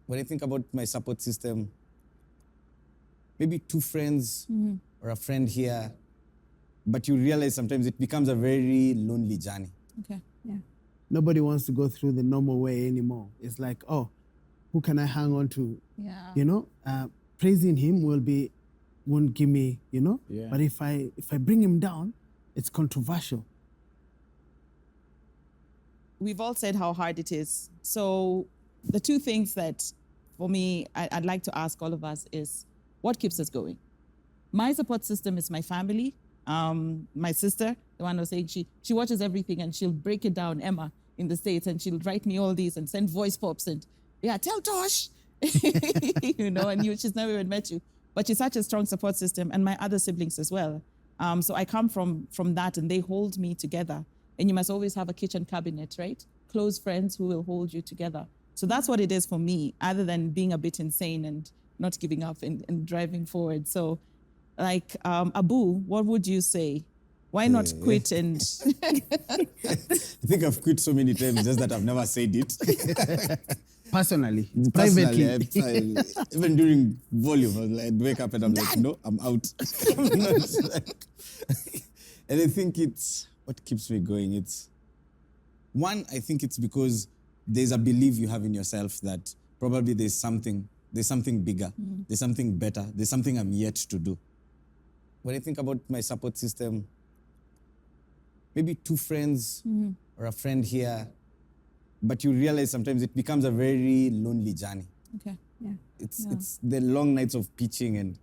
When I think about my support system, maybe two friends or a friend here, but you realize sometimes it becomes a very lonely journey. Okay. Yeah. Nobody wants to go through the normal way anymore. It's like, oh, who can I hang on to? Yeah. You know, praising him won't give me, you know. Yeah. But if I bring him down, it's controversial. We've all said how hard it is. So the two things that, for me, I'd like to ask all of us is, what keeps us going? My support system is my family. My sister, the one who was saying she watches everything and she'll break it down, Emma, in the States, and she'll write me all these and send voice pops and, yeah, tell Tosh, you know, and she's never even met you. But she's such a strong support system, and my other siblings as well. So I come from that, and they hold me together. And you must always have a kitchen cabinet, right? Close friends who will hold you together. So that's what it is for me, other than being a bit insane and not giving up and driving forward. So, like, Abu, what would you say? Why not quit and... I think I've quit so many times, just that I've never said it. Personally, Personally, privately. even during volume, I'd wake up and I'm like, no, I'm out. And I think it's what keeps me going. It's one, I think it's because there's a belief you have in yourself that probably there's something bigger, there's something better, there's something I'm yet to do. When I think about my support system, maybe two friends or a friend here, but you realize sometimes it becomes a very lonely journey. Okay. Yeah. It's the long nights of pitching, and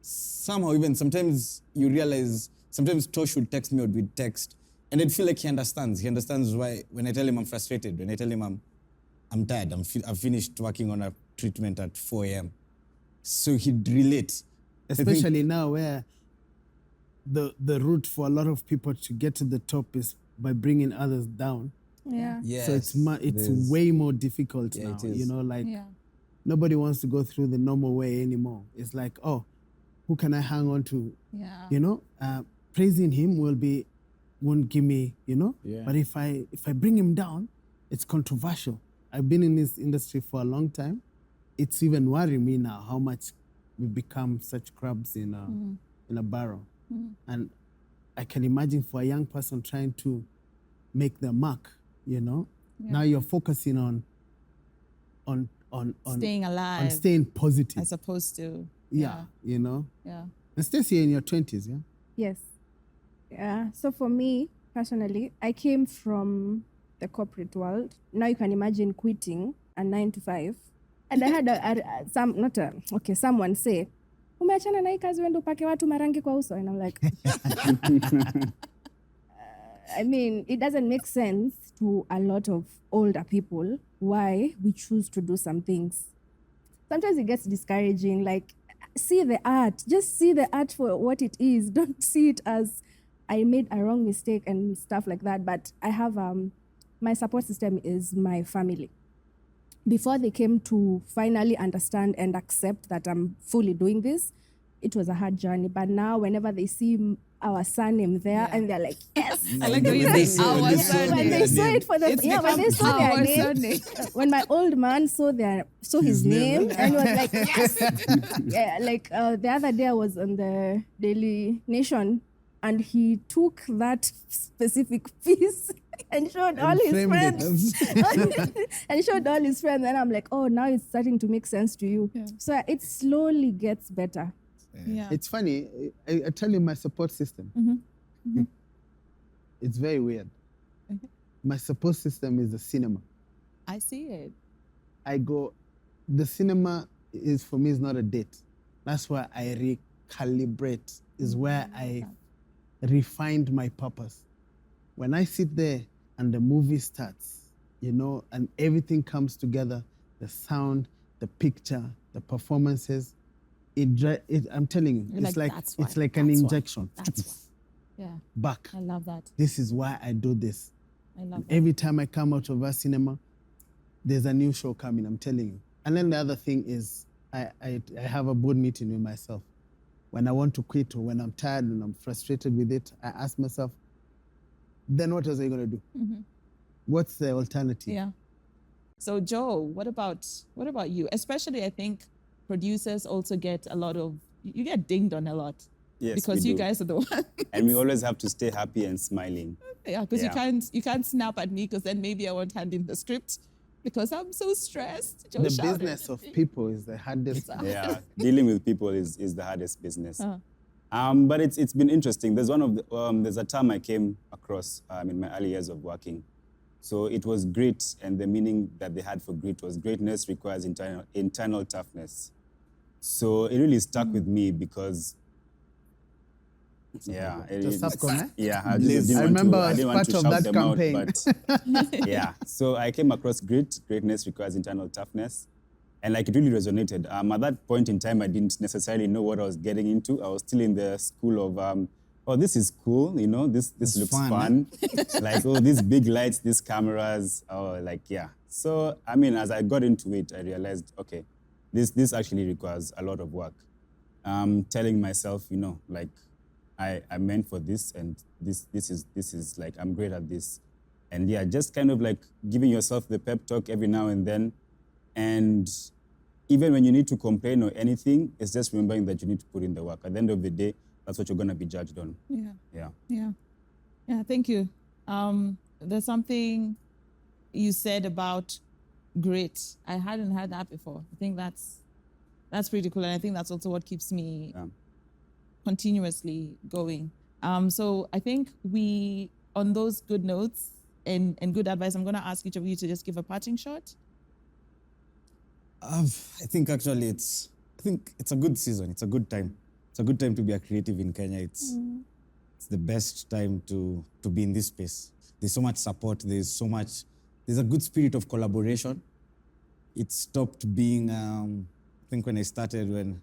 somehow even sometimes you realize, sometimes Tosh would text me or we'd text, and I'd feel like he understands. He understands why, when I tell him I'm frustrated, when I tell him I'm tired, I've finished working on a treatment at 4 a.m. So he'd relate. Especially now where the route for a lot of people to get to the top is by bringing others down. Yeah. Yes, So it's way more difficult now. it is. You know, like Yeah. nobody wants to go through the normal way anymore. It's like, oh, who can I hang on to? Yeah. You know, praising him won't give me, you know. Yeah. But if I bring him down, it's controversial. I've been in this industry for a long time. It's even worrying me now how much we become such crabs in a barrel. And I can imagine for a young person trying to make their mark, you know. Yeah. Now you're focusing on Staying alive. on staying positive. As opposed to... Yeah, you know. Yeah. And Stacey, in your 20s, yeah? Yes. Yeah. So for me, personally, I came from the corporate world. Now you can imagine quitting a 9 to 5. And I had someone say, umeachana na hii kazi uende upake watu marangi kwa uso. And I'm like, I mean, it doesn't make sense to a lot of older people why we choose to do some things. Sometimes it gets discouraging, like, see the art. Just see the art for what it is. Don't see it as I made a wrong mistake and stuff like that. But I have, my support system is my family. Before they came to finally understand and accept that I'm fully doing this, it was a hard journey. But now whenever they see our surname there and they're like, yes. I like the way you say our surname. When they saw it for the when they saw their our name, surname. when my old man saw his name and was like, yes. Yeah, like the other day I was on the Daily Nation and he took that specific piece and showed all his friends. And showed all his friends. And I'm like, oh, now it's starting to make sense to you. Yeah. So it slowly gets better. Yeah. It's funny. I tell you my support system. It's very weird. Okay. My support system is the cinema. I see it. The cinema is, for me, is not a date. That's where I recalibrate, is where I refined my purpose. When I sit there and the movie starts, you know, and everything comes together, the sound, the picture, the performances, I'm telling you, You're it's like, it's like an injection. That's why. Yeah. Back. I love that. This is why I do this. I love that. Every time I come out of a cinema, there's a new show coming, I'm telling you. And then the other thing is I have a board meeting with myself. When I want to quit or when I'm tired and I'm frustrated with it, I ask myself, then what was I going to do? What's the alternative? Yeah. So Joe, what about you? Especially, I think producers also get a lot of, you get dinged on a lot. Yes, because we you do. guys are the ones. And we always have to stay happy and smiling. Yeah, because Yeah. you can't snap at me because then maybe I won't hand in the script because I'm so stressed. Joe The shouted. business of people is the hardest. Yeah, dealing with people is the hardest business. Uh. But it's been interesting. There's there's a term I came across in my early years of working. So it was grit, and the meaning that they had for grit was greatness requires internal toughness. So it really stuck with me because, yeah. Just subcon, eh? Yeah, I Blaze. didn't I want remember to, I I was didn't want part to of shout that them campaign. out, but yeah. So I came across greatness requires internal toughness. And like it really resonated. At that point in time, I didn't necessarily know what I was getting into. I was still in the school of, oh, this is cool, you know, this looks fun, fun. Like, oh, these big lights, these cameras, oh, like, yeah. So, I mean, as I got into it, I realized, okay, this actually requires a lot of work. Telling myself, you know, like, I'm meant for this, and this is like, I'm great at this. And yeah, just kind of like giving yourself the pep talk every now and then. And even when you need to complain or anything, it's just remembering that you need to put in the work. At the end of the day, that's what you're going to be judged on. Yeah, thank you. There's something you said about grit. I hadn't heard that before. I think that's pretty cool, and I think that's also what keeps me continuously going. So I think on those good notes and good advice, I'm going to ask each of you to just give a parting shot. I think actually it's a good season. It's a good time. It's a good time to be a creative in Kenya. It's the best time to be in this space. There's so much support. There's a good spirit of collaboration. It stopped being, I think when I started,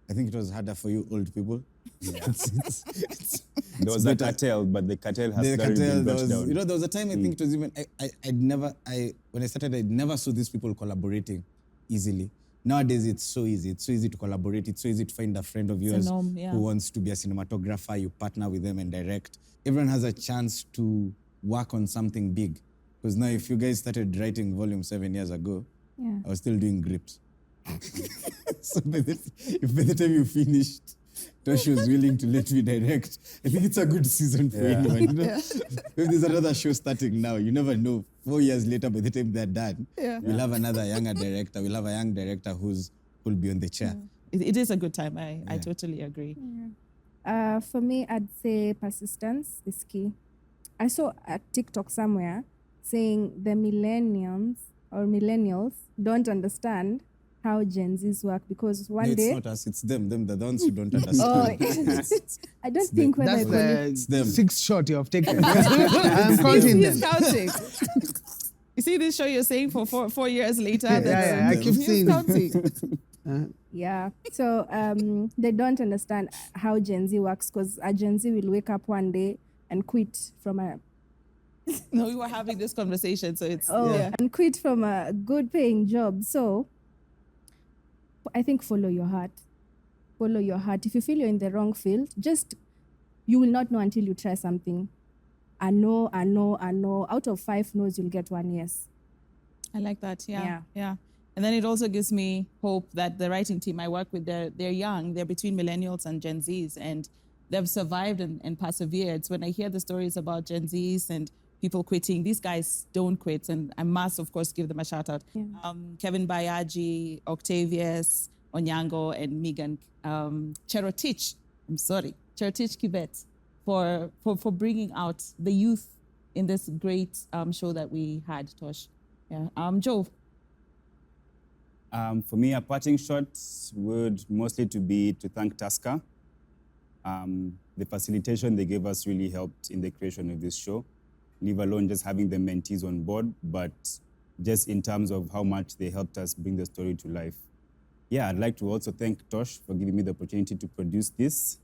I think it was harder for you old people. Yeah. There was a cartel, but the cartel has already been brought down. You know, there was a time I think it was even, when I started, I never saw these people collaborating easily. Nowadays, it's so easy. It's so easy to collaborate. It's so easy to find a friend of yours who wants to be a cinematographer. You partner with them and direct. Everyone has a chance to work on something big. Because now, if you guys started writing Volume 7 years ago, I was still doing grips. So by the time you finished, Tosh was willing to let me direct. I think it's a good season for anyone. You know? If there's another show starting now, you never know. 4 years later, by the time they're done, we'll have another younger director. We'll have a young director who'll be on the chair. It is a good time. I totally agree. For me, I'd say persistence is key. I saw a TikTok somewhere saying the millennials don't understand how Gen Zs work because one day... It's not us, it's them, the ones who don't understand. I don't think whether That's it's the them. 6 shot you have taken. I'm counting He's them. counting. You see this show you're saying for 4 years later? Yeah, I keep he's seeing counting. Yeah. So they don't understand how Gen Z works because a Gen Z will wake up one day and quit from a... No, we were having this conversation, so it's... and quit from a good paying job. So I think follow your heart. Follow your heart. If you feel you're in the wrong field, you will not know until you try something. I know. Out of 5 no's, you'll get 1 yes. I like that. Yeah. And then it also gives me hope that the writing team I work with, they're young. They're between millennials and Gen Zs, and they've survived and persevered. So when I hear the stories about Gen Zs and people quitting, these guys don't quit. And I must, of course, give them a shout out. Yeah. Kevin Bayaji, Octavius, Onyango, and Megan Cherotich Kibet for bringing out the youth in this great show that we had, Tosh. Yeah. Joe. For me, a parting shot would mostly to thank Tusker. The facilitation they gave us really helped in the creation of this show, leave alone just having the mentees on board, but just in terms of how much they helped us bring the story to life. Yeah, I'd like to also thank Tosh for giving me the opportunity to produce this.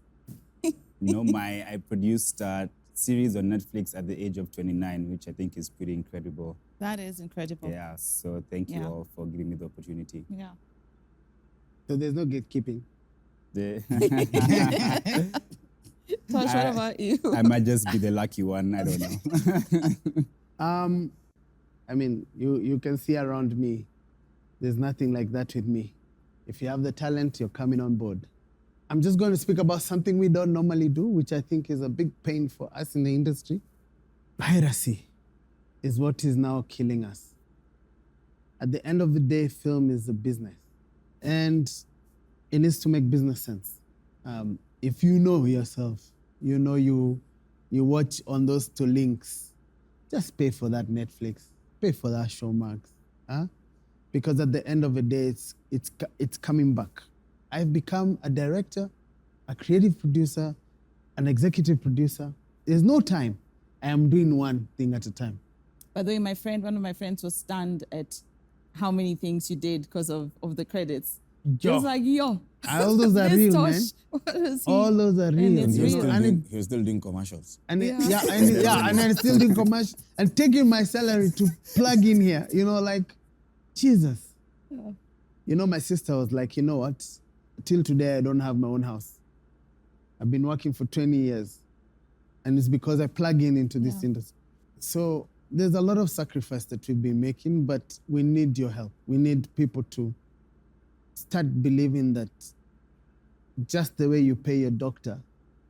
I produced a series on Netflix at the age of 29, which I think is pretty incredible. That is incredible. Yeah, so thank you all for giving me the opportunity. Yeah. So there's no gatekeeping. Tosh, what about you? I might just be the lucky one. I don't know. I mean, you can see around me, there's nothing like that with me. If you have the talent, you're coming on board. I'm just going to speak about something we don't normally do, which I think is a big pain for us in the industry. Piracy is what is now killing us. At the end of the day, film is a business, and it needs to make business sense. If you know yourself, you know you watch on those two links, just pay for that Netflix, pay for that Showmax, huh? Because at the end of the day, it's coming back. I've become a director, a creative producer, an executive producer. There's no time. I am doing one thing at a time. By the way, one of my friends was stunned at how many things you did because of the credits. He was like, yo. All those are this real, Tosh, man. what is he? All those are And real. it's He was, real. he was still doing commercials. And Yeah. and I'm still doing commercial and taking my salary to plug in here. You know, like, Jesus. Yeah. You know, my sister was like, you know what? Till today, I don't have my own house. I've been working for 20 years. And it's because I plug into this industry. So there's a lot of sacrifice that we've been making, but we need your help. We need people to start believing that just the way you pay your doctor,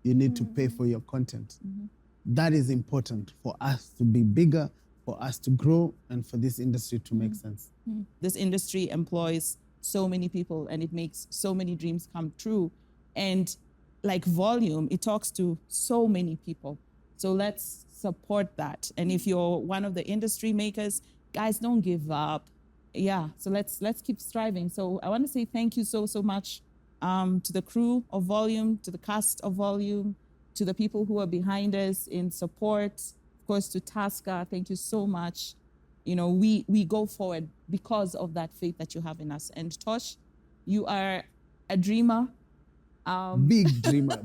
you need to pay for your content. That is important for us to be bigger, for us to grow, and for this industry to make sense. This industry employs so many people and it makes so many dreams come true. And like volume, it talks to so many people. So let's support that. And if you're one of the industry makers, guys, don't give up. Yeah, so let's keep striving. So I want to say thank you so much to the crew of Volume, to the cast of Volume, to the people who are behind us in support, of course, to Tusker. Thank you so much. You know, we go forward because of that faith that you have in us. And Tosh, you are a dreamer. Big dreamer,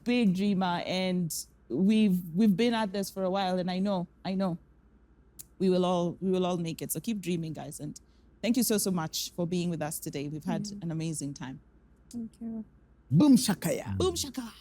Big dreamer, and we've been at this for a while, and I know we will all make it. So keep dreaming, guys, and thank you so much for being with us today. We've had an amazing time. Thank you. Boom shakaya. Boom shaka.